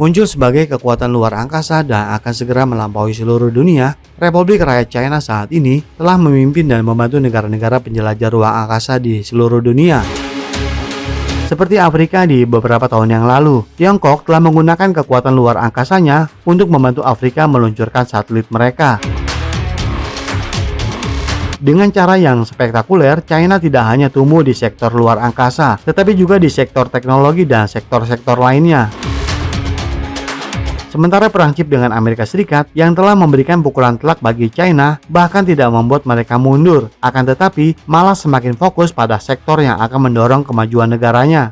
Muncul sebagai kekuatan luar angkasa dan akan segera melampaui seluruh dunia, Republik Rakyat China saat ini telah memimpin dan membantu negara-negara penjelajah ruang angkasa di seluruh dunia. Seperti Afrika di beberapa tahun yang lalu, Tiongkok telah menggunakan kekuatan luar angkasanya untuk membantu Afrika meluncurkan satelit mereka. Dengan cara yang spektakuler, China tidak hanya tumbuh di sektor luar angkasa, tetapi juga di sektor teknologi dan sektor-sektor lainnya. Sementara perang chip dengan Amerika Serikat yang telah memberikan pukulan telak bagi China bahkan tidak membuat mereka mundur, akan tetapi malah semakin fokus pada sektor yang akan mendorong kemajuan negaranya.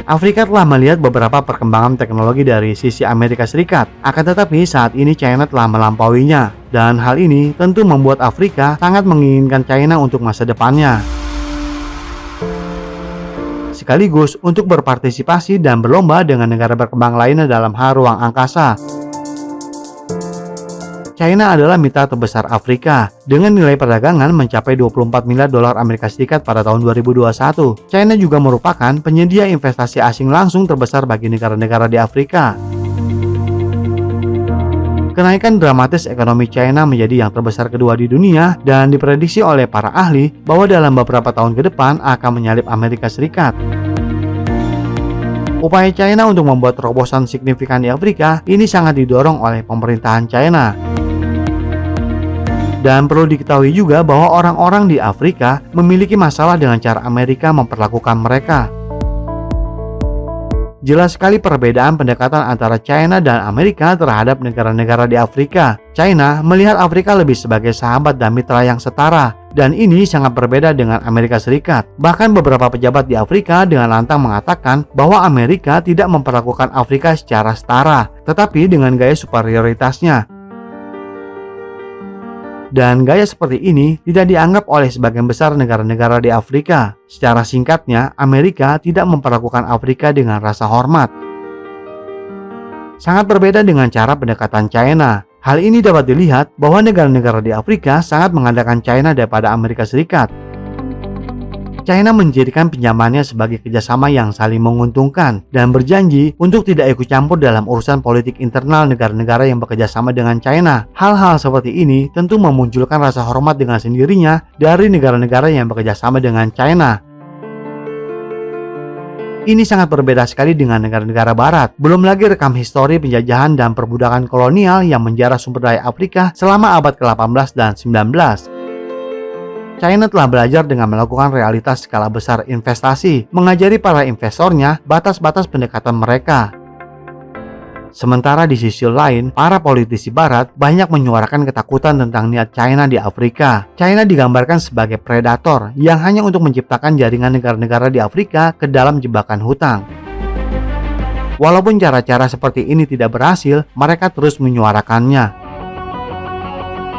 Afrika telah melihat beberapa perkembangan teknologi dari sisi Amerika Serikat, akan tetapi saat ini China telah melampauinya, dan hal ini tentu membuat Afrika sangat menginginkan China untuk masa depannya. Sekaligus untuk berpartisipasi dan berlomba dengan negara berkembang lainnya dalam hal ruang angkasa. China adalah mitra terbesar Afrika dengan nilai perdagangan mencapai 24 miliar dolar Amerika Serikat pada tahun 2021. China juga merupakan penyedia investasi asing langsung terbesar bagi negara-negara di Afrika. Kenaikan dramatis ekonomi China menjadi yang terbesar kedua di dunia dan diprediksi oleh para ahli bahwa dalam beberapa tahun ke depan akan menyalip Amerika Serikat. Upaya China untuk membuat terobosan signifikan di Afrika ini sangat didorong oleh pemerintahan China. Dan perlu diketahui juga bahwa orang-orang di Afrika memiliki masalah dengan cara Amerika memperlakukan mereka. Jelas sekali perbedaan pendekatan antara China dan Amerika terhadap negara-negara di Afrika. China melihat Afrika lebih sebagai sahabat dan mitra yang setara, dan ini sangat berbeda dengan Amerika Serikat. Bahkan beberapa pejabat di Afrika dengan lantang mengatakan bahwa Amerika tidak memperlakukan Afrika secara setara, tetapi dengan gaya superioritasnya. Dan gaya seperti ini tidak dianggap oleh sebagian besar negara-negara di Afrika. Secara singkatnya, Amerika tidak memperlakukan Afrika dengan rasa hormat. Sangat berbeda dengan cara pendekatan China. Hal ini dapat dilihat bahwa negara-negara di Afrika sangat mengandalkan China daripada Amerika Serikat. China menjadikan pinjamannya sebagai kerjasama yang saling menguntungkan dan berjanji untuk tidak ikut campur dalam urusan politik internal negara-negara yang bekerja sama dengan China. Hal-hal seperti ini tentu memunculkan rasa hormat dengan sendirinya dari negara-negara yang bekerja sama dengan China. Ini sangat berbeda sekali dengan negara-negara barat. Belum lagi rekam histori penjajahan dan perbudakan kolonial yang menjara sumber daya Afrika selama abad ke-18 dan 19. China telah belajar dengan melakukan realitas skala besar investasi, mengajari para investornya batas-batas pendekatan mereka. Sementara di sisi lain, para politisi barat banyak menyuarakan ketakutan tentang niat China di Afrika. China digambarkan sebagai predator yang hanya untuk menciptakan jaringan negara-negara di Afrika ke dalam jebakan hutang. Walaupun cara-cara seperti ini tidak berhasil, mereka terus menyuarakannya.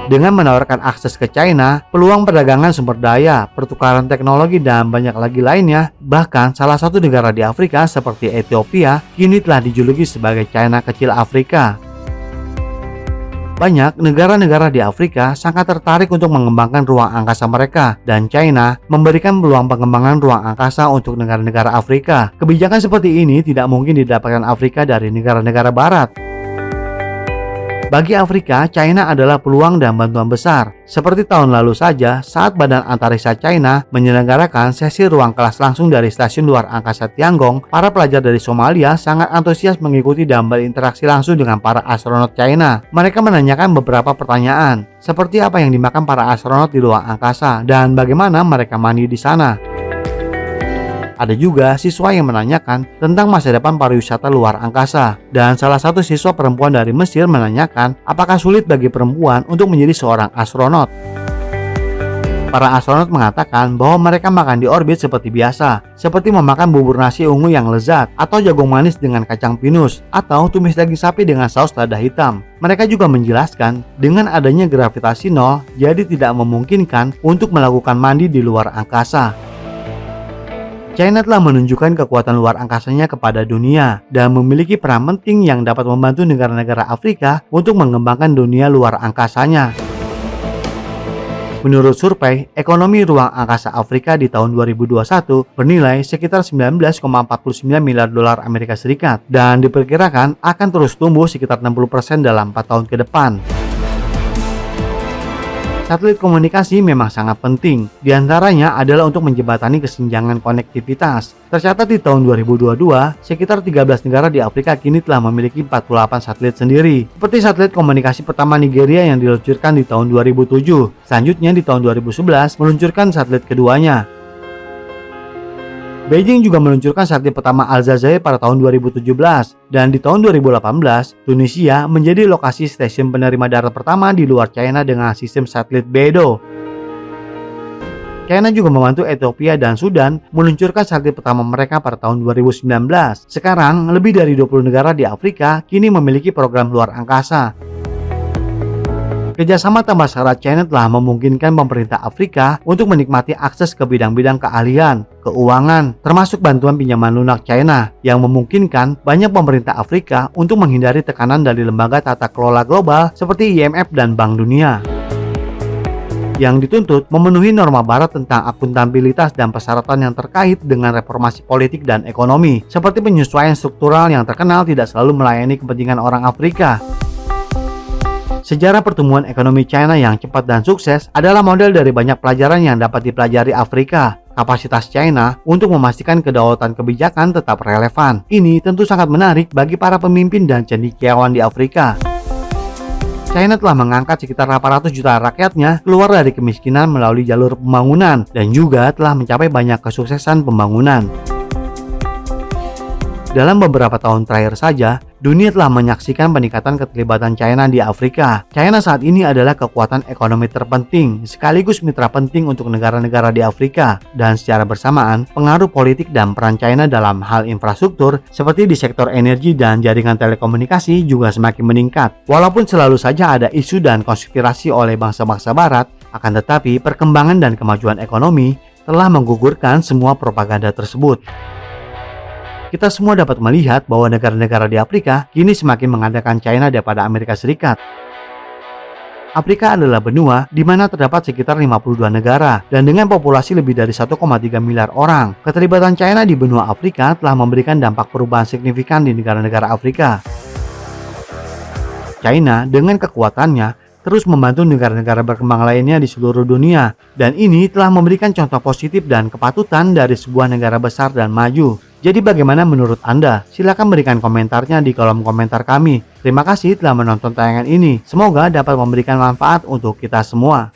Dengan menawarkan akses ke China, peluang perdagangan sumber daya, pertukaran teknologi, dan banyak lagi lainnya, bahkan salah satu negara di Afrika seperti Ethiopia kini telah dijuluki sebagai China kecil Afrika. Banyak negara-negara di Afrika sangat tertarik untuk mengembangkan ruang angkasa mereka, dan China memberikan peluang pengembangan ruang angkasa untuk negara-negara Afrika. Kebijakan seperti ini tidak mungkin didapatkan Afrika dari negara-negara barat. Bagi Afrika, China adalah peluang dan bantuan besar. Seperti tahun lalu saja, saat Badan Antariksa China menyelenggarakan sesi ruang kelas langsung dari stasiun luar angkasa Tiangong, para pelajar dari Somalia sangat antusias mengikuti dan berinteraksi langsung dengan para astronot China. Mereka menanyakan beberapa pertanyaan, seperti apa yang dimakan para astronot di ruang angkasa dan bagaimana mereka mandi di sana. Ada juga siswa yang menanyakan tentang masa depan pariwisata luar angkasa. Dan salah satu siswa perempuan dari Mesir menanyakan apakah sulit bagi perempuan untuk menjadi seorang astronot. Para astronot mengatakan bahwa mereka makan di orbit seperti biasa, seperti memakan bubur nasi ungu yang lezat, atau jagung manis dengan kacang pinus, atau tumis daging sapi dengan saus lada hitam. Mereka juga menjelaskan, dengan adanya gravitasi nol, jadi tidak memungkinkan untuk melakukan mandi di luar angkasa. China telah menunjukkan kekuatan luar angkasanya kepada dunia dan memiliki peran penting yang dapat membantu negara-negara Afrika untuk mengembangkan dunia luar angkasanya. Menurut survei, ekonomi ruang angkasa Afrika di tahun 2021 bernilai sekitar 19,49 miliar dolar Amerika Serikat dan diperkirakan akan terus tumbuh sekitar 60% dalam 4 tahun ke depan. Satelit komunikasi memang sangat penting, diantaranya adalah untuk menjembatani kesenjangan konektivitas. Tercatat di tahun 2022, sekitar 13 negara di Afrika kini telah memiliki 48 satelit sendiri. Seperti satelit komunikasi pertama Nigeria yang diluncurkan di tahun 2007. Selanjutnya di tahun 2011 meluncurkan satelit keduanya. Beijing juga meluncurkan satelit pertama Alzair pada tahun 2017 dan di tahun 2018 Tunisia menjadi lokasi stasiun penerima darat pertama di luar China dengan sistem satelit Beidou. China juga membantu Ethiopia dan Sudan meluncurkan satelit pertama mereka pada tahun 2019. Sekarang lebih dari 20 negara di Afrika kini memiliki program luar angkasa. Kerjasama tambah syarat China telah memungkinkan pemerintah Afrika untuk menikmati akses ke bidang-bidang keahlian, keuangan, termasuk bantuan pinjaman lunak China yang memungkinkan banyak pemerintah Afrika untuk menghindari tekanan dari lembaga tata kelola global seperti IMF dan Bank Dunia. Yang dituntut memenuhi norma barat tentang akuntabilitas dan persyaratan yang terkait dengan reformasi politik dan ekonomi, seperti penyesuaian struktural yang terkenal tidak selalu melayani kepentingan orang Afrika. Sejarah pertumbuhan ekonomi China yang cepat dan sukses adalah model dari banyak pelajaran yang dapat dipelajari Afrika. Kapasitas China untuk memastikan kedaulatan kebijakan tetap relevan. Ini tentu sangat menarik bagi para pemimpin dan cendekiawan di Afrika. China telah mengangkat sekitar 800 juta rakyatnya keluar dari kemiskinan melalui jalur pembangunan dan juga telah mencapai banyak kesuksesan pembangunan. Dalam beberapa tahun terakhir saja, dunia telah menyaksikan peningkatan keterlibatan China di Afrika. China saat ini adalah kekuatan ekonomi terpenting, sekaligus mitra penting untuk negara-negara di Afrika. Dan secara bersamaan, pengaruh politik dan peran China dalam hal infrastruktur, seperti di sektor energi dan jaringan telekomunikasi juga semakin meningkat. Walaupun selalu saja ada isu dan konspirasi oleh bangsa-bangsa barat, akan tetapi perkembangan dan kemajuan ekonomi telah menggugurkan semua propaganda tersebut. Kita semua dapat melihat bahwa negara-negara di Afrika kini semakin mengandalkan China daripada Amerika Serikat. Afrika adalah benua di mana terdapat sekitar 52 negara dan dengan populasi lebih dari 1,3 miliar orang. Keterlibatan China di benua Afrika telah memberikan dampak perubahan signifikan di negara-negara Afrika. China dengan kekuatannya terus membantu negara-negara berkembang lainnya di seluruh dunia dan ini telah memberikan contoh positif dan kepatutan dari sebuah negara besar dan maju. Jadi bagaimana menurut Anda? Silahkan berikan komentarnya di kolom komentar kami. Terima kasih telah menonton tayangan ini. Semoga dapat memberikan manfaat untuk kita semua.